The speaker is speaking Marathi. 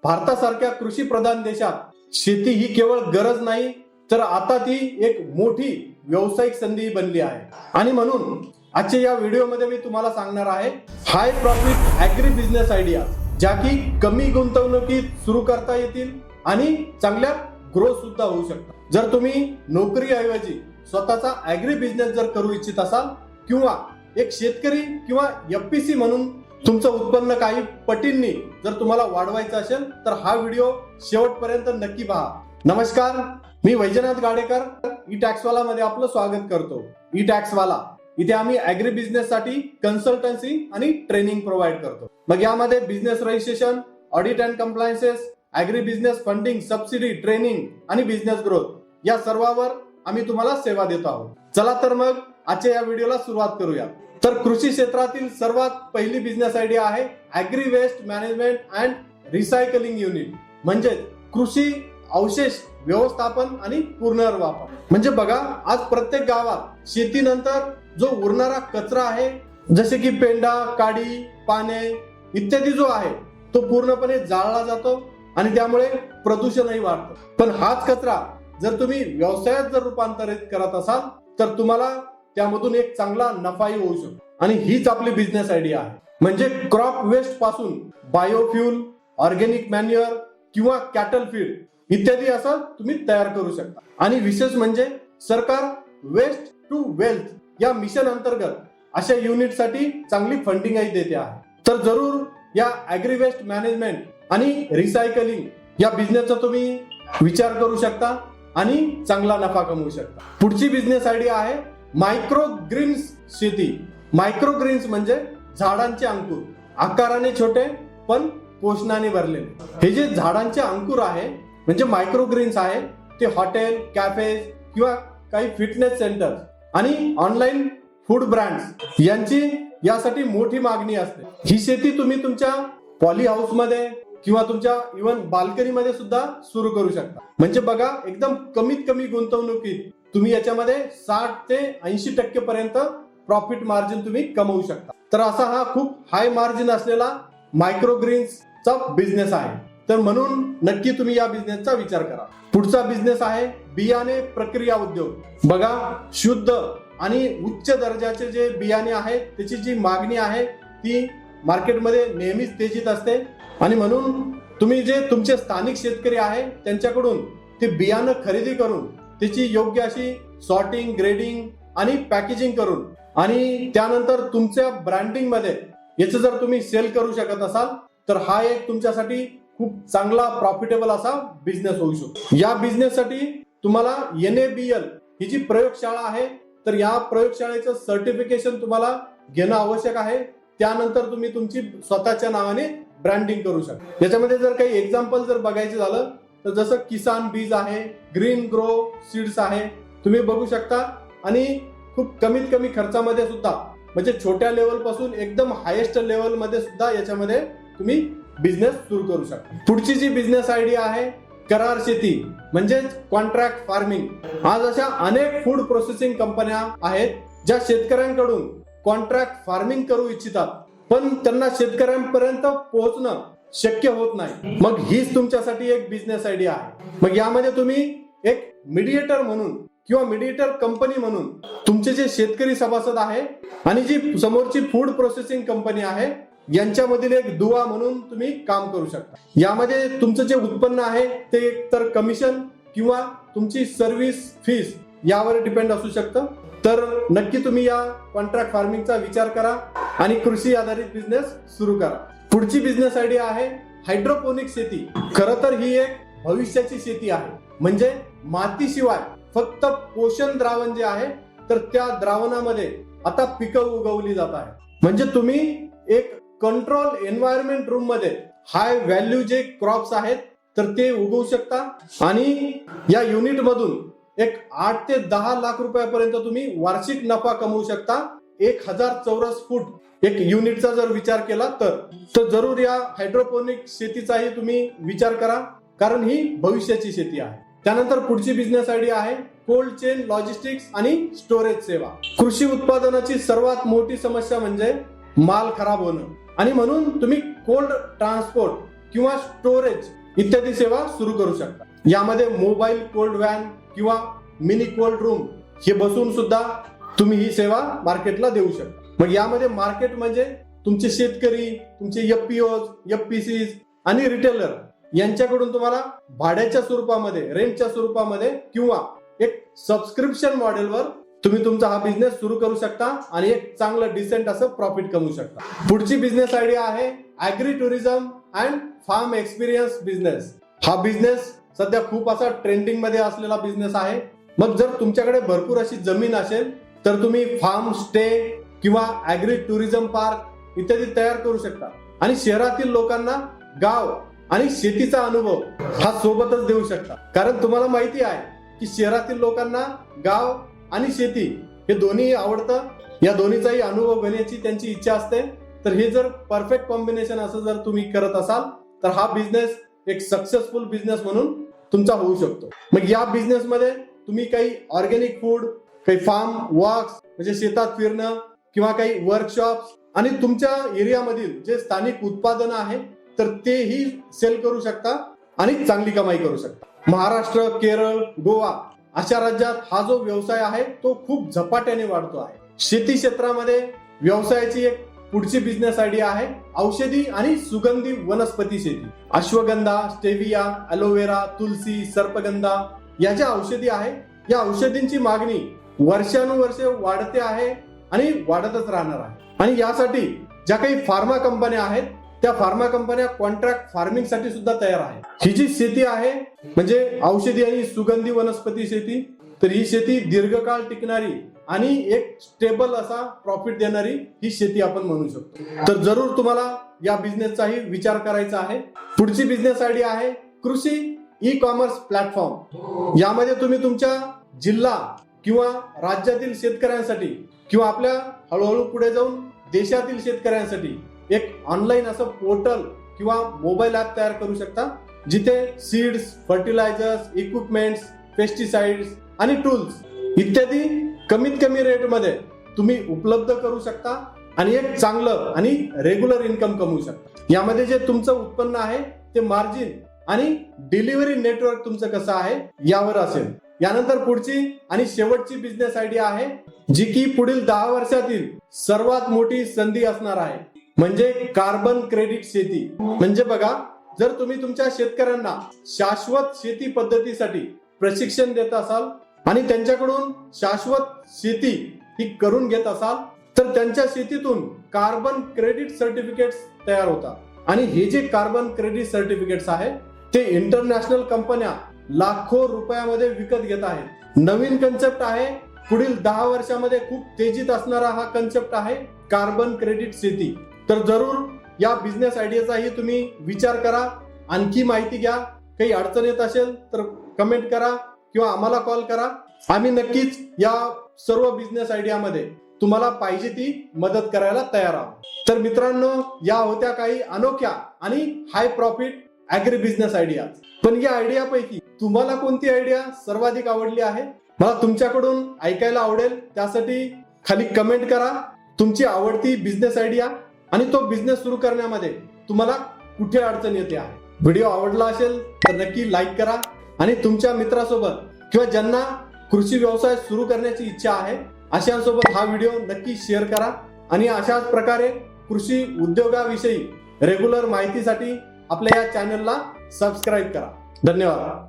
भारतासारख्या कृषी प्रधान देशात शेती ही केवळ गरज नाही, तर आता ती एक मोठी व्यावसायिक संधी बनली आहे. आणि म्हणून आजच्या या व्हिडिओमध्ये मी तुम्हाला सांगणार आहे हाय प्रॉफिट ॲग्री बिझनेस आयडिया, ज्या की कमी गुंतवणुकीत सुरू करता येतील आणि चांगल्या ग्रोथ सुद्धा होऊ शकतात. जर तुम्ही नोकरीऐवजी स्वतःचा ॲग्री बिझनेस जर करू इच्छित असाल, किंवा एक शेतकरी किंवा एफपीसी म्हणून तुमचं उत्पन्न काही पटींनी जर तुम्हाला वाढवायचं असेल, तर हा व्हिडिओ शेवटपर्यंत नक्की पहा. नमस्कार, मी वैजनाथ गाडेकर, ई टॅक्सवाला मध्ये आपलं स्वागत करतो. ई टॅक्सवाला इथे आम्ही ॲग्री बिझनेस साठी कन्सल्टन्सी आणि ट्रेनिंग प्रोव्हाइड करतो. मग यामध्ये business registration, audit and compliances, agri business funding, subsidy, training आणि बिझनेस ग्रोथ या सर्वांवर आम्ही तुम्हाला सेवा देतो आहोत. चला तर मग आजच्या या व्हिडिओला सुरुवात करूया. तर कृषी क्षेत्रातील सर्वात पहिली बिझनेस आयडिया आहे agri waste management and recycling unit, म्हणजे कृषी अवशेष व्यवस्थापन आणि पुनर्वापर. म्हणजे बघा, आज प्रत्येक गावात शेतीनंतर जो उरणारा कचरा आहे, जसे की पेंडा, काडी, पाने इत्यादी जो आहे, तो पूर्णपणे जाळला जातो आणि त्यामुळे प्रदूषणही वाढतं. पण हाच कचरा जर तुम्ही व्यवसायात जर रूपांतरित करत असाल, तर तुम्हाला त्यामधून एक चांगला नफाही होऊ शकतो. आणि हीच आपली बिझनेस आयडिया आहे. म्हणजे क्रॉप वेस्ट पासून बायोफ्युल, ऑर्गॅनिक मॅन्युअर किंवा कॅटल फीड इत्यादी असं तुम्ही तयार करू शकता. आणि विशेष म्हणजे सरकार वेस्ट टू वेल्थ या मिशन अंतर्गत अशा युनिटसाठी चांगली फंडिंगही देते आहे. तर जरूर या ॲग्री वेस्ट मॅनेजमेंट आणि रिसायकलिंग या बिझनेसचा तुम्ही विचार करू शकता आणि चांगला नफा कमवू शकता. पुढची बिझनेस आयडिया आहे मायक्रो ग्रीन्स शेती. मायक्रो ग्रीन्स म्हणजे झाडांचे अंकुर, आकाराने छोटे पण पोषणाने भरलेले. हे जे झाडांचे अंकुर आहे म्हणजे मायक्रो ग्रीन्स आहे, ते हॉटेल, कॅफेज किंवा काही फिटनेस सेंटर आणि ऑनलाईन फूड ब्रँड्स यांची यासाठी मोठी मागणी असते. ही शेती तुम्ही तुमच्या पॉली हाऊस मध्ये किंवा तुमच्या इव्हन बाल्कनी मध्ये सुद्धा सुरू करू शकता. म्हणजे बघा, एकदम कमीत कमी गुंतवणुकीत तुम्ही याच्यामध्ये 60 ते 80% पर्यंत प्रॉफिट मार्जिन तुम्ही कमवू शकता. तर असा हा खूप हाय मार्जिन असलेला मायक्रो ग्रीन्सचा बिझनेस आहे. तर म्हणून नक्की तुम्ही या बिझनेसचा विचार करा. पुढचा बिझनेस आहे बियाणे प्रक्रिया उद्योग. बघा, शुद्ध आणि उच्च दर्जाचे जे बियाणे आहेत, त्याची जी मागणी आहे ती मार्केटमध्ये नेहमीच तेजीत असते. आणि म्हणून तुम्ही जे तुमचे स्थानिक शेतकरी आहे त्यांच्याकडून ते बियाणं खरेदी करून त्याची योग्य अशी सॉर्टिंग, ग्रेडिंग आणि पॅकेजिंग करून आणि त्यानंतर तुमच्या ब्रँडिंग मध्ये याचं जर तुम्ही सेल करू शकत असाल, तर हा एक तुमच्यासाठी खूप चांगला प्रॉफिटेबल असा बिझनेस होऊ शकतो. या बिझनेससाठी तुम्हाला NABL ही जी प्रयोगशाळा आहे, तर या प्रयोगशाळेचं सर्टिफिकेशन तुम्हाला घेणं आवश्यक आहे. त्यानंतर तुम्ही तुमची स्वतःच्या नावाने ब्रँडिंग करू शकता. याच्यामध्ये जर काही एक्झाम्पल जर बघायचं झालं, तर जसं किसान बीज आहे, ग्रीन ग्रो सीड्स आहे, तुम्ही बघू शकता. आणि खूप कमीत कमी खर्चामध्ये सुद्धा, म्हणजे छोट्या लेवल पासून एकदम हायेस्ट लेवल मध्ये सुद्धा याच्यामध्ये तुम्ही बिझनेस सुरू करू शकता. पुढची जी बिझनेस आयडिया आहे करार शेती, म्हणजे कॉन्ट्रॅक्ट फार्मिंग. आज अशा अनेक फूड प्रोसेसिंग कंपन्या आहेत ज्या शेतकऱ्यांकडून कॉन्ट्रॅक्ट फार्मिंग करू इच्छितात, पण त्यांना शेतकऱ्यांपर्यंत पोहोचणं शक्य होत नाही. मग हीच तुमच्यासाठी एक बिझनेस आयडिया आहे. मग यामध्ये तुम्ही एक मीडिएटर म्हणून किंवा मीडिएटर कंपनी म्हणून तुमचे जे शेतकरी सभासद आहे आणि जी समोरची फूड प्रोसेसिंग कंपनी आहे यांच्यामधील एक दुवा म्हणून तुम्ही काम करू शकता. यामध्ये तुमचं जे उत्पन्न आहे ते तर कमिशन किंवा तुमची सर्व्हिस फीस यावर डिपेंड असू शकतं. तर नक्की तुम्ही या कॉन्ट्रॅक्ट फार्मिंगचा विचार करा आणि कृषी आधारित बिझनेस सुरू करा. पुढची बिझनेस आयडिया आहे हायड्रोपोनिक शेती. खरं तर ही एक भविष्याची शेती आहे. म्हणजे मातीशिवाय फक्त पोषण द्रावण जे आहे, तर त्या द्रावणामध्ये आता पिकं उगवली जात आहे. म्हणजे तुम्ही एक कंट्रोल एन्व्हायरमेंट रूम मध्ये हाय व्हॅल्यू जे क्रॉप्स आहेत तर ते उगवू शकता. आणि या युनिट मधून एक 8 ते 10 लाख रुपयापर्यंत तुम्ही वार्षिक नफा कमवू शकता. 1000 चौरस फूट एक युनिटचा जर विचार केला तर जरूर या हायड्रोपोनिक शेतीचाही तुम्ही विचार करा, कारण ही भविष्याची शेती आहे. त्यानंतर पुढची बिझनेस आयडिया आहे कोल्ड चेन लॉजिस्टिक्स आणि स्टोरेज सेवा. कृषी उत्पादनाची सर्वात मोठी समस्या म्हणजे माल खराब होणं, आणि म्हणून तुम्ही कोल्ड ट्रान्सपोर्ट किंवा स्टोरेज इत्यादी सेवा सुरू करू शकता. यामध्ये मोबाईल कोल्ड व्हॅन किंवा मिनी कोल्ड रूम हे बसून सुद्धा तुम्ही ही सेवा मार्केटला देऊ शकता. मग यामध्ये मार्केट म्हणजे तुमचे शेतकरी, तुमचे एफपीओज, एफपीसीज आणि रिटेलर यांच्याकडून तुम्हाला भाड्याच्या स्वरूपामध्ये, रेंटच्या स्वरूपामध्ये किंवा एक सबस्क्रिप्शन मॉडेलवर तुम्ही तुमचा हा बिझनेस सुरू करू शकता आणि एक चांगलं डिसेंट असं प्रॉफिट कमवू शकता. पुढची बिझनेस आयडिया आहे agri tourism and farm experience business. हा बिझनेस सध्या खूप असा ट्रेंडिंग मध्ये असलेला बिझनेस आहे. मग जर तुमच्याकडे भरपूर अशी जमीन असेल तर तुम्ही फार्म स्टे किंवा ऍग्री टुरिझम पार्क इत्यादी तयार करू शकता आणि शहरातील लोकांना गाव आणि शेतीचा अनुभव हा सोबतच देऊ शकता. कारण तुम्हाला माहिती आहे की शहरातील लोकांना गाव आणि शेती हे दोन्ही आवडतं. या दोन्हीचाही अनुभव घेण्याची त्यांची इच्छा असते. तर हे जर परफेक्ट कॉम्बिनेशन असं जर तुम्ही करत असाल तर हा बिझनेस एक सक्सेसफुल बिझनेस म्हणून तुमचा होऊ शकतो. मग या बिझनेस मध्ये तुम्ही काही ऑर्गॅनिक फूड, काही फार्म वॉक्स म्हणजे शेतात फिरणं किंवा काही वर्कशॉप्स आणि तुमच्या एरियामधील जे स्थानिक उत्पादन आहे तर तेही सेल करू शकता आणि चांगली कमाई करू शकता. महाराष्ट्र, केरळ, गोवा अशा राज्यात हा जो व्यवसाय आहे तो खूप झपाट्याने वाढतो आहे. शेती क्षेत्रामध्ये व्यवसायाची एक पुढची बिझनेस आयडिया आहे औषधी आणि सुगंधी वनस्पती शेती. अश्वगंधा, स्टेविया, अलोवेरा, तुलसी, सर्पगंधा या ज्या औषधी आहे या औषधींची मागणी वर्षानुवर्षे वाढते आहे आणि वाढतच राहणार आहे. आणि यासाठी ज्या काही फार्मा कंपन्या आहेत त्या फार्मा कंपन्या कॉन्ट्रॅक्ट फार्मिंग साठी सुद्धा तयार आहेत. ही जी शेती आहे म्हणजे औषधी आणि सुगंधी वनस्पती शेती, तर ही शेती दीर्घकाळ टिकणारी आणि एक स्टेबल असा प्रॉफिट देणारी ही शेती आपण म्हणू शकतो. तर जरूर तुम्हाला या बिझनेसचाही विचार करायचा आहे. पुढची बिझनेस आयडिया आहे कृषी ई कॉमर्स प्लॅटफॉर्म. यामध्ये तुम्ही तुमच्या जिल्हा किंवा राज्यातील शेतकऱ्यांसाठी किंवा आपल्या हळूहळू पुढे जाऊन देशातील शेतकऱ्यांसाठी एक ऑनलाईन असं पोर्टल किंवा मोबाईल ऍप तयार करू शकता जिथे सीड्स, फर्टिलायझर्स, इक्विपमेंट्स, पेस्टिसाइड्स आणि टूल्स इत्यादी कमीत कमी रेटमध्ये तुम्ही उपलब्ध करू शकता आणि एक चांगलं आणि रेग्युलर इन्कम कमवू शकता. यामध्ये जे तुमचं उत्पन्न आहे ते मार्जिन आणि डिलिव्हरी नेटवर्क तुमचं कसं आहे यावर असेल. यानंतर पुढची आणि शेवटची बिझनेस आयडिया आहे जी की पुढील 10 वर्षातील सर्वात मोठी संधी असणार आहे म्हणजे कार्बन क्रेडिट शेती. म्हणजे बघा, जर तुम्ही तुमच्या शेतकऱ्यांना शाश्वत शेती पद्धतीसाठी प्रशिक्षण देत असाल आणि त्यांच्याकडून शाश्वत शेती ही करून घेत असाल तर त्यांच्या शेतीतून कार्बन क्रेडिट सर्टिफिकेट्स तयार होतात आणि हे जे कार्बन क्रेडिट सर्टिफिकेट्स आहे ते इंटरनॅशनल कंपन्या लाखो रुपयामध्ये विकत घेत आहेत. नवीन कन्सेप्ट आहे, पुढील 10 वर्षामध्ये खूप तेजीत असणारा हा कन्सेप्ट आहे कार्बन क्रेडिट शेती. तर जरूर या बिझनेस आयडियाचाही तुम्ही विचार करा, आणखी माहिती घ्या. काही अडचण येत असेल तर कमेंट करा किंवा आम्हाला कॉल करा. आम्ही नक्कीच या सर्व बिझनेस आयडियामध्ये तुम्हाला पाहिजे ती मदत करायला तयार आहोत. तर मित्रांनो, या होत्या काही अनोख्या आणि हाय प्रॉफिट ऍग्री बिझनेस आयडिया. पण या आयडियापैकी तुम्हाला कोणती आयडिया सर्वाधिक आवडली आहे मला तुमच्याकडून ऐकायला आवडेल. त्यासाठी खाली कमेंट करा तुमची आवडती बिझनेस आयडिया आणि तो बिझनेस सुरू करण्यामध्ये तुम्हाला कुठे अडचण येते आहे. व्हिडिओ आवडला असेल तर नक्की लाईक करा आणि तुमच्या मित्रासोबत किंवा ज्यांना कृषी व्यवसाय सुरू करण्याची इच्छा आहे अशांसोबत हा व्हिडिओ नक्की शेअर करा. आणि अशाच प्रकारे कृषी उद्योगाविषयी रेग्युलर माहितीसाठी आपल्या या चॅनलला सबस्क्राईब करा. धन्यवाद.